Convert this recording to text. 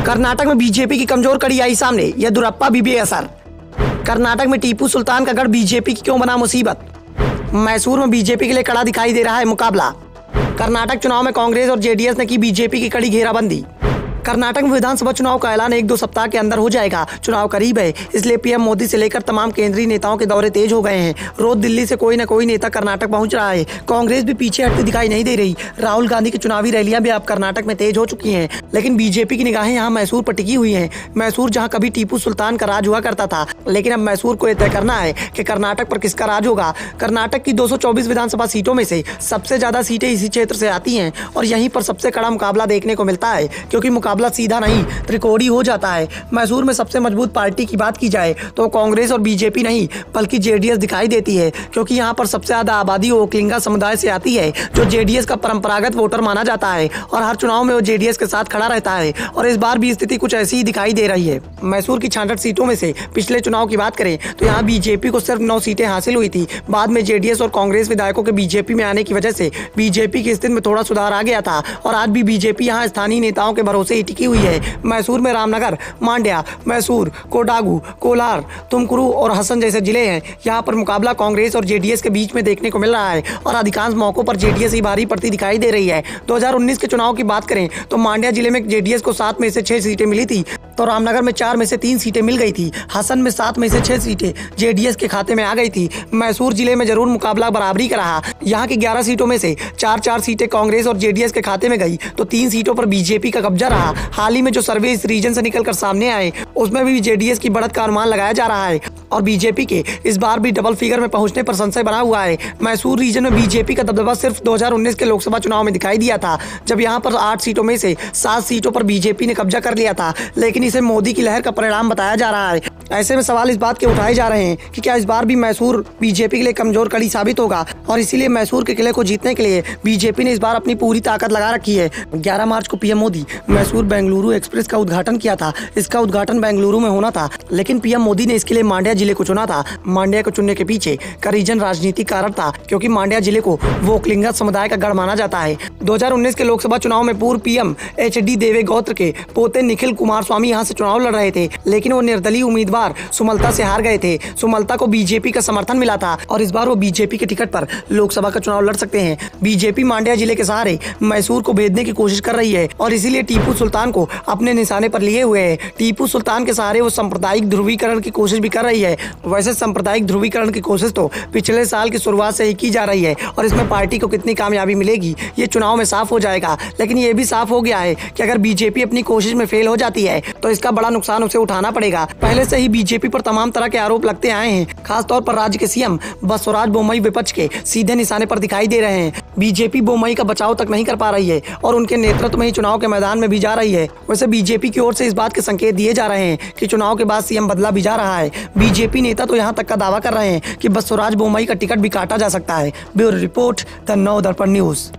कर्नाटक में बीजेपी की कमजोर कड़ी आई सामने, येदियुरप्पा भी बेअसर। कर्नाटक में टीपू सुल्तान का गढ़ बीजेपी की क्यों बना मुसीबत। मैसूर में बीजेपी के लिए कड़ा दिखाई दे रहा है मुकाबला। कर्नाटक चुनाव में कांग्रेस और जेडीएस ने की बीजेपी की कड़ी घेराबंदी। कर्नाटक में विधानसभा चुनाव का ऐलान 1-2 सप्ताह के अंदर हो जाएगा। चुनाव करीब है, इसलिए पीएम मोदी से लेकर तमाम केंद्रीय नेताओं के दौरे तेज हो गए हैं। रोज दिल्ली से कोई न कोई नेता कर्नाटक पहुंच रहा है। कांग्रेस भी पीछे हटती दिखाई नहीं दे रही। राहुल गांधी की चुनावी रैलियां भी अब कर्नाटक में तेज हो चुकी हैं। लेकिन बीजेपी की निगाहें यहाँ मैसूर पर टिकी हुई है। मैसूर जहाँ कभी टीपू सुल्तान का राज हुआ करता था, लेकिन अब मैसूर को यह तय करना है कि कर्नाटक पर किसका राज होगा। कर्नाटक की 224 विधानसभा सीटों में से सबसे ज्यादा सीटें इसी क्षेत्र से आती हैं और यहीं पर सबसे कड़ा मुकाबला देखने को मिलता है, क्योंकि मुकाबला सीधा नहीं त्रिकोणीय हो जाता है। मैसूर में सबसे मजबूत पार्टी की बात की जाए तो कांग्रेस और बीजेपी नहीं बल्कि जेडीएस दिखाई देती है, क्योंकि यहाँ पर सबसे ज्यादा आबादी ओकलिंगा समुदाय से आती है, जो जेडीएस का परंपरागत वोटर माना जाता है और हर चुनाव में वो जेडीएस के साथ खड़ा रहता है। और इस बार भी स्थिति कुछ ऐसी ही दिखाई दे रही है। मैसूर की 66 सीटों में से पिछले चुनाव की बात करें तो यहाँ बीजेपी को सिर्फ 9 सीटें हासिल हुई थी। बाद में जेडीएस और कांग्रेस विधायकों के बीजेपी में आने की वजह से बीजेपी की स्थिति में थोड़ा सुधार आ गया था और आज भी बीजेपी यहाँ स्थानीय नेताओं के भरोसे ही टिकी हुई है। मैसूर में रामनगर, मांड्या, मैसूर, कोडागू, कोलार, तुमकुरू और हसन जैसे जिले हैं। यहाँ पर मुकाबला कांग्रेस और जेडीएस के बीच में देखने को मिल रहा है और अधिकांश मौकों पर जेडीएस ही भारी पड़ती दिखाई दे रही है। 2019 के चुनाव की बात करें तो मांड्या जिले में जेडीएस को 7 में से 6 सीटें मिली थी, तो रामनगर में 4 में से 3 सीटें मिल गई थी। हसन में 7 में से 6 सीटें जेडीएस के खाते में आ गई थी। मैसूर जिले में जरूर मुकाबला बराबरी का रहा। यहाँ की 11 सीटों में से 4-4 सीटें कांग्रेस और जेडीएस के खाते में गई, तो 3 सीटों पर बीजेपी का कब्जा रहा। हाल ही में जो सर्वे इस रीजन से निकलकर सामने आए उसमें भी जेडीएस की बढ़त का अनुमान लगाया जा रहा है और बीजेपी के इस बार भी डबल फिगर में पहुंचने पर संशय बना हुआ है। मैसूर रीजन में बीजेपी का दबदबा सिर्फ 2019 के लोकसभा चुनाव में दिखाई दिया था, जब यहाँ पर 8 सीटों में से 7 सीटों पर बीजेपी ने कब्जा कर लिया था, लेकिन इसे मोदी की लहर का परिणाम बताया जा रहा है। ऐसे में सवाल इस बात के उठाए जा रहे हैं कि क्या इस बार भी मैसूर बीजेपी के लिए कमजोर कड़ी साबित होगा और इसीलिए मैसूर के किले को जीतने के लिए बीजेपी ने इस बार अपनी पूरी ताकत लगा रखी है। 11 मार्च को पीएम मोदी मैसूर बेंगलुरु एक्सप्रेस का उद्घाटन किया था। इसका उद्घाटन बेंगलुरु में होना था, लेकिन पीएम मोदी ने इसके लिए मांड्या जिले को चुना था। मांड्या को चुनने के पीछे का रीजन राजनीतिक कारण था, क्योंकि मांड्या जिले को वोकलिंगा समुदाय का गढ़ माना जाता है। 2019 के लोकसभा चुनाव में पूर्व पीएम एचडी देवेगौड़ा के पोते निखिल कुमारस्वामी यहाँ से चुनाव लड़ रहे थे, लेकिन वो निर्दलीय उम्मीदवार सुमलता से हार गए थे। सुमलता को बीजेपी का समर्थन मिला था और इस बार वो बीजेपी के टिकट पर लोकसभा का चुनाव लड़ सकते हैं। बीजेपी मांड्या जिले के सहारे मैसूर को भेदने की कोशिश कर रही है और इसीलिए टीपू सुल्तान को अपने निशाने पर लिए हुए है। टीपू सुल्तान के सहारे वो सांप्रदायिक ध्रुवीकरण की कोशिश भी कर रही है। वैसे सांप्रदायिक ध्रुवीकरण की कोशिश तो पिछले साल की शुरुआत से ही की जा रही है और इसमें पार्टी को कितनी कामयाबी मिलेगी ये चुनाव में साफ हो जाएगा। लेकिन ये भी साफ हो गया है कि अगर बीजेपी अपनी कोशिश में फेल हो जाती है तो इसका बड़ा नुकसान उसे उठाना पड़ेगा। पहले से ही बीजेपी पर तमाम तरह के आरोप लगते आए हैं। खासतौर पर राज्य के सीएम बसवराज बोम्मई विपक्ष के सीधे निशाने पर दिखाई दे रहे हैं। बीजेपी बोम्मई का बचाव तक नहीं कर पा रही है और उनके नेतृत्व में ही चुनाव के मैदान में भी जा रही है। वैसे बीजेपी की ओर से इस बात के संकेत दिए जा रहे हैं कि चुनाव के बाद सीएम बदला भी जा रहा है। बीजेपी नेता तो यहाँ तक का दावा कर रहे हैं कि बसवराज बोम्मई का टिकट भी काटा जा सकता है। ब्यूरो रिपोर्ट, द नव दर्पण न्यूज।